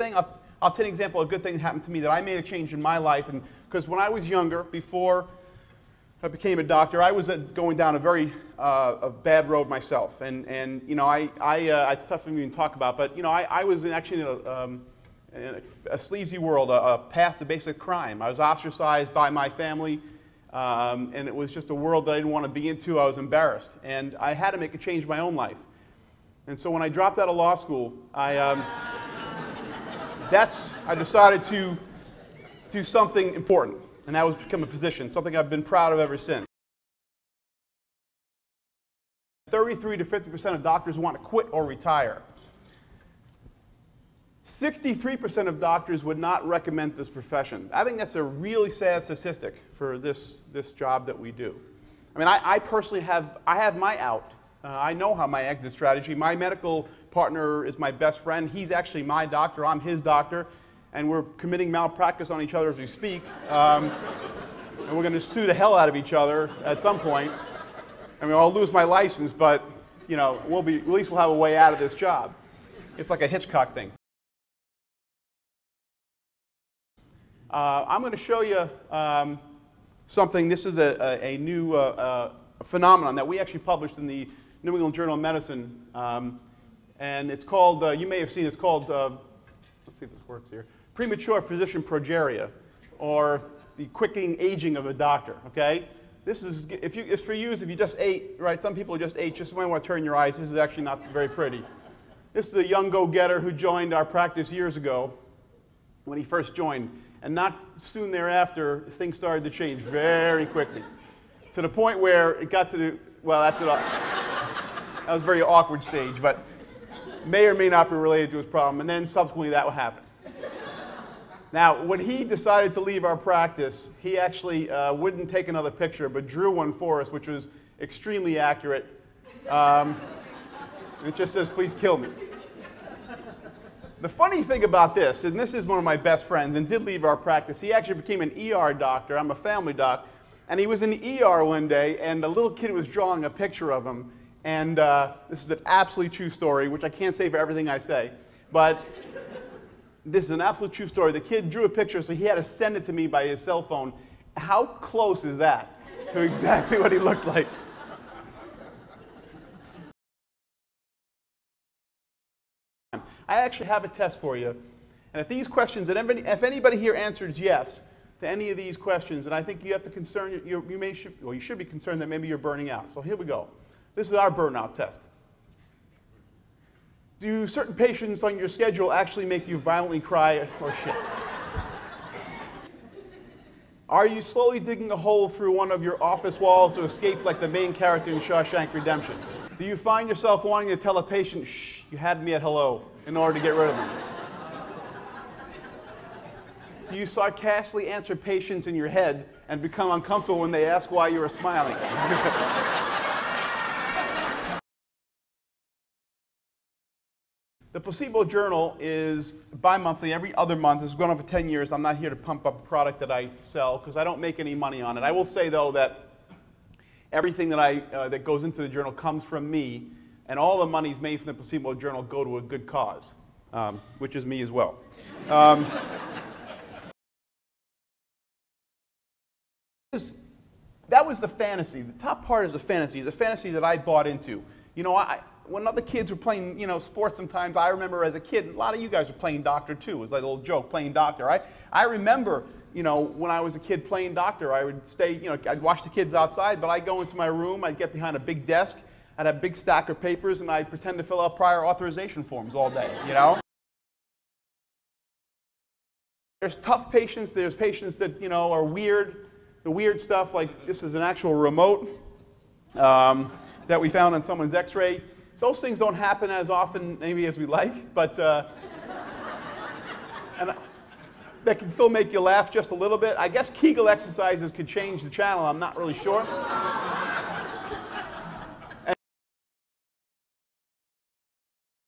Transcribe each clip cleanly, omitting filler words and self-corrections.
I'll tell you an example of a good thing that happened to me, that I made a change in my life. And because when I was younger, before I became a doctor, I was going down a very a bad road myself. And you know, it's tough for me to even talk about, but you know, I was actually in a sleazy world, a path to basic crime. I was ostracized by my family, and it was just a world that I didn't want to be into. I was embarrassed, and I had to make a change in my own life. And so when I dropped out of law school, I decided to do something important, and that was become a physician, something I've been proud of ever since. 33 to 50% of doctors want to quit or retire. 63% of doctors would not recommend this profession. I think that's a really sad statistic for this job that we do. I mean, I personally have my out. I know how my exit strategy. My medical partner is my best friend. He's actually my doctor. I'm his doctor. And we're committing malpractice on each other as we speak. And we're going to sue the hell out of each other at some point. I mean, I'll lose my license, but you know, at least we'll have a way out of this job. It's like a Hitchcock thing. I'm going to show you something. This is a new phenomenon that we actually published in the New England Journal of Medicine, and it's called, you may have seen, it's called, let's see if this works here, premature physician progeria, or the quickening aging of a doctor, okay? This is, it's for use if you just ate, right? Some people just ate, just might want to turn your eyes. This is actually not very pretty. This is a young go-getter who joined our practice years ago when he first joined, and not soon thereafter, things started to change very quickly, to the point where it got to the, well, that's it. That was a very awkward stage, but may or may not be related to his problem, and then subsequently that would happen. Now, when he decided to leave our practice, he actually wouldn't take another picture, but drew one for us, which was extremely accurate. It just says, "Please kill me." The funny thing about this, and this is one of my best friends and did leave our practice, he actually became an ER doctor. I'm a family doc. And he was in the ER one day, and a little kid was drawing a picture of him. And this is an absolutely true story, which I can't say for everything I say. But this is an absolute true story. The kid drew a picture, so he had to send it to me by his cell phone. How close is that to exactly what he looks like? I actually have a test for you. And if these questions, if anybody here answers yes to any of these questions, and I think you have to concern, you should be concerned that maybe you're burning out. So here we go. This is our burnout test. Do certain patients on your schedule actually make you violently cry or shit? Are you slowly digging a hole through one of your office walls to escape like the main character in Shawshank Redemption? Do you find yourself wanting to tell a patient, "Shh, you had me at hello," in order to get rid of them? Do you sarcastically answer patients in your head and become uncomfortable when they ask why you are smiling? The Placebo Journal is bi-monthly, every other month. This has gone on for 10 years. I'm not here to pump up a product that I sell because I don't make any money on it. I will say, though, that everything that goes into the journal comes from me, and all the monies made from the Placebo Journal go to a good cause, which is me as well. That was the fantasy. The top part is the fantasy that I bought into. You know, when other kids were playing, you know, sports sometimes, I remember as a kid, a lot of you guys were playing doctor too. It was like a little joke, playing doctor. I remember, you know, when I was a kid playing doctor, I would stay, you know, I'd watch the kids outside, but I'd go into my room, I'd get behind a big desk, I'd have a big stack of papers, and I'd pretend to fill out prior authorization forms all day, you know? There's tough patients, there's patients that, you know, are weird. The weird stuff, like this is an actual remote that we found on someone's x-ray. Those things don't happen as often maybe as we like, but and that can still make you laugh just a little bit. I guess Kegel exercises could change the channel, I'm not really sure. And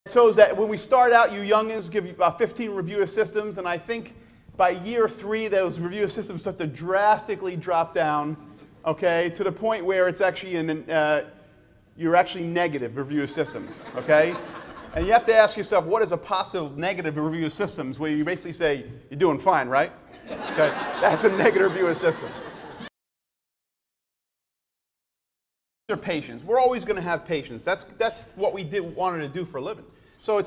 it shows that when we start out, you youngins give you about 15 reviewer systems, and I think by year 3, those reviewer systems start to drastically drop down, okay, to the point where it's actually you're actually negative review systems, okay? And you have to ask yourself, what is a positive, negative review of systems, where you basically say, you're doing fine, right? Okay, that's a negative review of system. Patience. We're always going to have patience. That's what we wanted to do for a living. So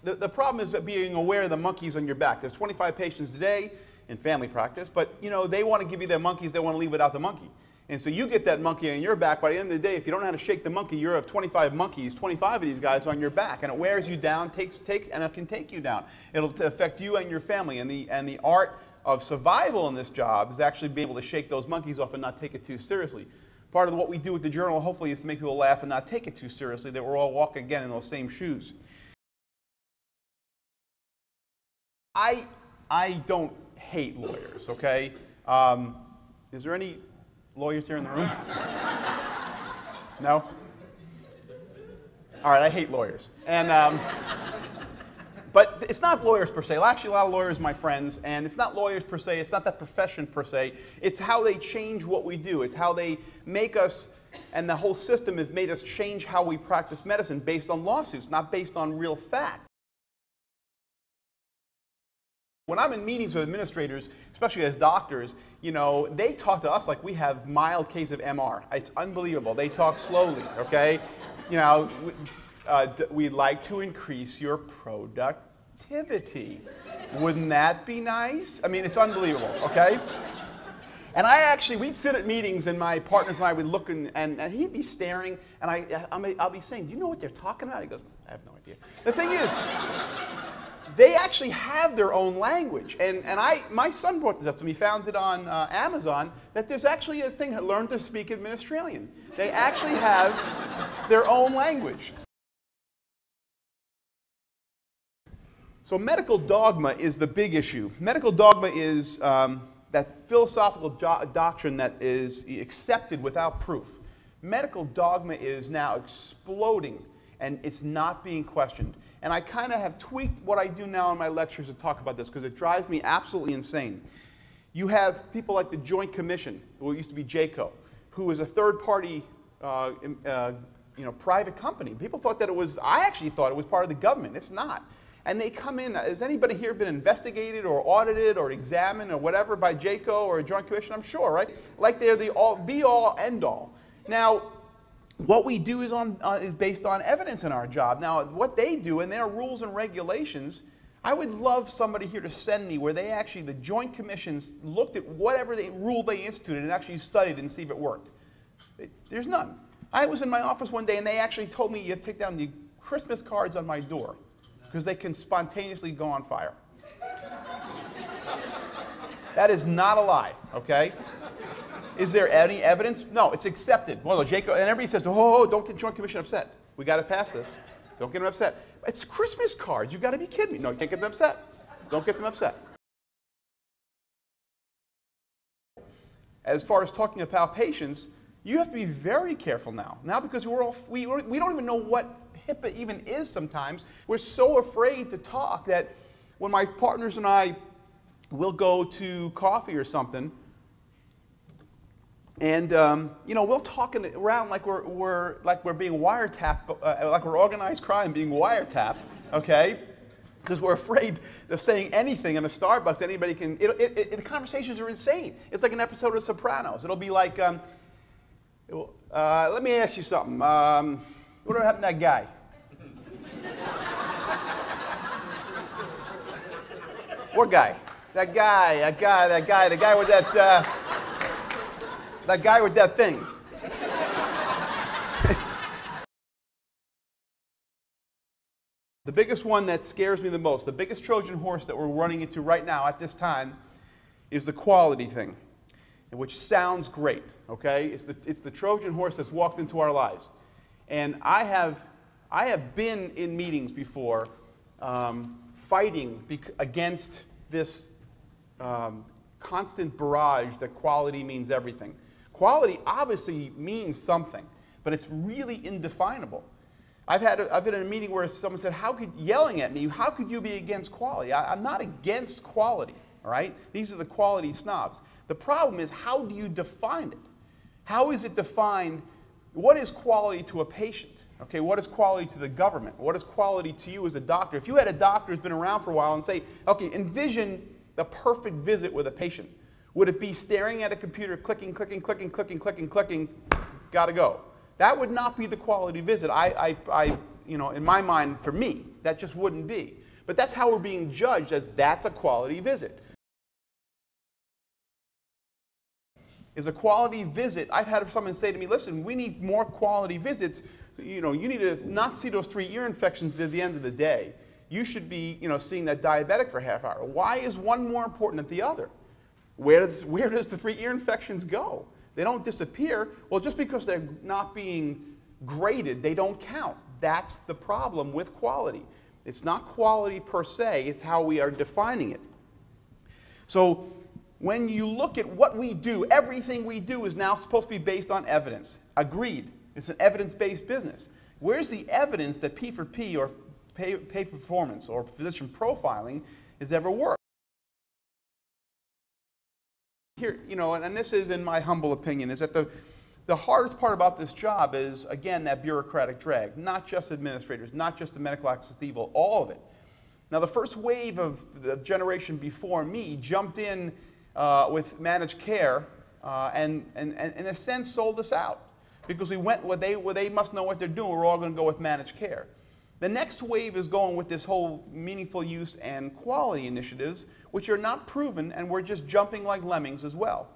the problem is that being aware of the monkeys on your back. There's 25 patients today in family practice, but they want to give you their monkeys, they want to leave without the monkey. And so you get that monkey on your back. By the end of the day, if you don't know how to shake the monkey, you have 25 monkeys, 25 of these guys on your back, and it wears you down, and it can take you down. It'll affect you and your family. And the art of survival in this job is actually being able to shake those monkeys off and not take it too seriously. Part of what we do with the journal, hopefully, is to make people laugh and not take it too seriously, that we're all walking again in those same shoes. I don't hate lawyers, okay? Is there any lawyers here in the room? No? All right, I hate lawyers. And, but it's not lawyers per se. Actually, a lot of lawyers are my friends, and it's not lawyers per se. It's not that profession per se. It's how they change what we do. It's how they make us, and the whole system has made us change how we practice medicine based on lawsuits, not based on real fact. When I'm in meetings with administrators, especially as doctors, they talk to us like we have mild case of MR. It's unbelievable. They talk slowly, okay? We'd like to increase your productivity. Wouldn't that be nice? I mean, it's unbelievable, okay? And we'd sit at meetings, and my partners and I would look, and he'd be staring, and I'll be saying, do you know what they're talking about? He goes, I have no idea. The thing is, they actually have their own language. And my son brought this up to me, found it on Amazon, that there's actually a thing, Learn to Speak Administralian. They actually have their own language. So medical dogma is the big issue. Medical dogma is that philosophical doctrine that is accepted without proof. Medical dogma is now exploding, and it's not being questioned. And I kind of have tweaked what I do now in my lectures to talk about this, because it drives me absolutely insane. You have people like the Joint Commission, who used to be JCAHO, who is a third-party private company. People thought that I actually thought it was part of the government. It's not. And they come in, has anybody here been investigated or audited or examined or whatever by JCAHO or a Joint Commission? I'm sure, right? Like they're the be-all, end-all. Now, what we do is based on evidence in our job. Now, what they do and their rules and regulations, I would love somebody here to send me where the Joint Commissions looked at whatever rule they instituted and actually studied and see if it worked. There's none. I was in my office one day, and they actually told me you have to take down the Christmas cards on my door because they can spontaneously go on fire. That is not a lie, okay? Is there any evidence? No, it's accepted. Well, JCAHO, and everybody says, oh, don't get Joint Commission upset. We got to pass this. Don't get them upset. It's Christmas cards. You got to be kidding me. No, you can't get them upset. Don't get them upset. As far as talking about patients, you have to be very careful now. Now, because we don't even know what HIPAA even is sometimes. We're so afraid to talk that when my partners and I will go to coffee or something, and we'll talk around like we're being wiretapped, like we're organized crime being wiretapped, okay? Because we're afraid of saying anything in a Starbucks. Anybody can. The conversations are insane. It's like an episode of Sopranos. It'll be like, let me ask you something. What happened to that guy? What guy? The guy with that guy with that thing. The biggest one that scares me the most, the biggest Trojan horse that we're running into right now at this time, is the quality thing, which sounds great, okay? It's the Trojan horse that's walked into our lives. And I have been in meetings before fighting against this constant barrage that quality means everything. Quality obviously means something, but it's really indefinable. I've been in a meeting where someone said, yelling at me, how could you be against quality? I'm not against quality, all right? These are the quality snobs. The problem is, how do you define it? How is it defined? What is quality to a patient, Okay, what is quality to the government? What is quality to you as a doctor? If you had a doctor who's been around for a while and say, okay, envision the perfect visit with a patient. Would it be staring at a computer, clicking, clicking, clicking, clicking, clicking, clicking, gotta go? That would not be the quality visit. You know, in my mind, for me, that just wouldn't be. But that's how we're being judged, as that's a quality visit. Is a quality visit, I've had someone say to me, listen, we need more quality visits. You know, you need to not see those 3 ear infections at the end of the day. You should be, you know, seeing that diabetic for a half hour. Why is one more important than the other? Where does the 3 ear infections go? They don't disappear. Well, just because they're not being graded, they don't count. That's the problem with quality. It's not quality per se, it's how we are defining it. So when you look at what we do, everything we do is now supposed to be based on evidence. Agreed. It's an evidence-based business. Where's the evidence that P4P or pay performance or physician profiling has ever worked? Here, you know, and this is, in my humble opinion, is that the hardest part about this job is, again, that bureaucratic drag. Not just administrators, not just the medical access to evil, all of it. Now, the first wave of the generation before me jumped in with managed care and in a sense sold us out. Because we went where they must know what they're doing, we're all going to go with managed care. The next wave is going with this whole meaningful use and quality initiatives, which are not proven, and we're just jumping like lemmings as well.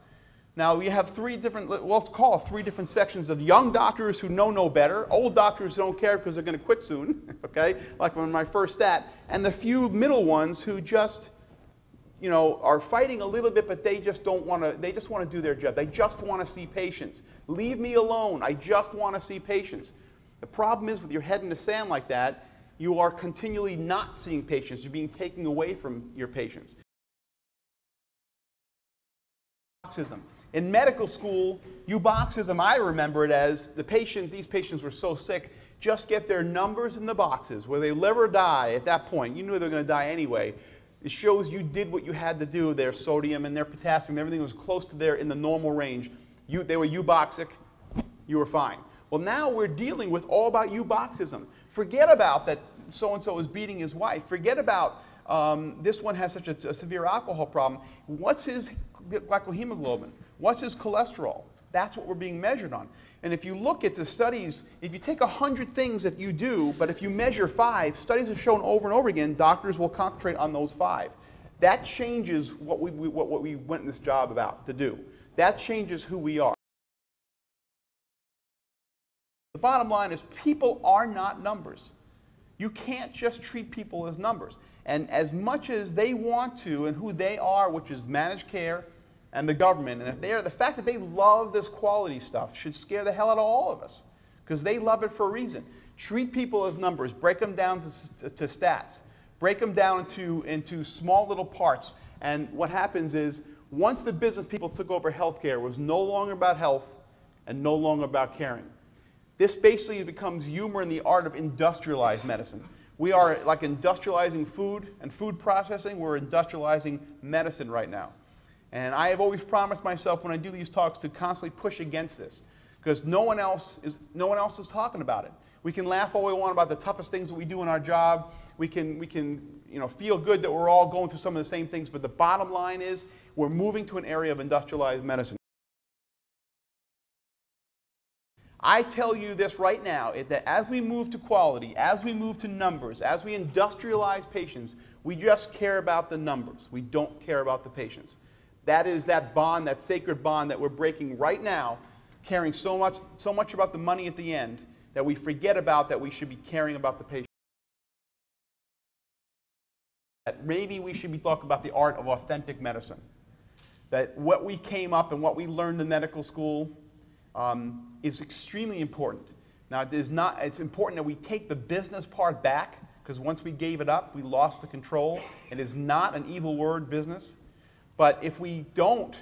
Now, we have 3 different, well, let's call 3 different sections of young doctors who know no better, old doctors who don't care because they're going to quit soon, okay, like when my first stat, and the few middle ones who just, you know, are fighting a little bit, but they just don't want to, they just want to do their job. They just want to see patients. Leave me alone. I just want to see patients. The problem is with your head in the sand like that, you are continually not seeing patients. You're being taken away from your patients. Euboxism. In medical school, euboxism, I remember it as these patients were so sick, just get their numbers in the boxes. Whether they live or die at that point, you knew they were going to die anyway. It shows you did what you had to do. Their sodium and their potassium, everything was close to there in the normal range. They were euboxic, you were fine. Well, now we're dealing with all about euboxism. Forget about that so-and-so is beating his wife. Forget about this one has such a severe alcohol problem. What's his glycohemoglobin? What's his cholesterol? That's what we're being measured on. And if you look at the studies, if you take 100 things that you do, but if you measure 5, studies have shown over and over again, doctors will concentrate on those 5. That changes what we went in this job about to do. That changes who we are. The bottom line is people are not numbers. You can't just treat people as numbers. And as much as they want to and who they are, which is managed care and the government, and if they are, the fact that they love this quality stuff should scare the hell out of all of us, because they love it for a reason. Treat people as numbers. Break them down to stats. Break them down into small little parts. And what happens is, once the business people took over healthcare, it was no longer about health and no longer about caring. This basically becomes humor in the art of industrialized medicine. We are like industrializing food and food processing. We're industrializing medicine right now. And I have always promised myself when I do these talks to constantly push against this, because no one else is talking about it. We can laugh all we want about the toughest things that we do in our job. We can feel good that we're all going through some of the same things, but the bottom line is we're moving to an area of industrialized medicine. I tell you this right now, that as we move to quality, as we move to numbers, as we industrialize patients, we just care about the numbers. We don't care about the patients. That is that bond, that sacred bond that we're breaking right now, caring so much about the money at the end that we forget about that we should be caring about the patient. That maybe we should be talking about the art of authentic medicine. That what we came up and what we learned in medical school is extremely important. Now, it's important that we take the business part back, because once we gave it up, we lost the control. It is not an evil word, business. But if we don't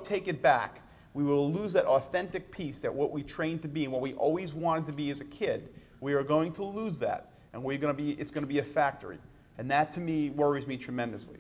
take it back, we will lose that authentic piece, that what we trained to be and what we always wanted to be as a kid. We are going to lose that, and it's going to be a factory. And that, to me, worries me tremendously.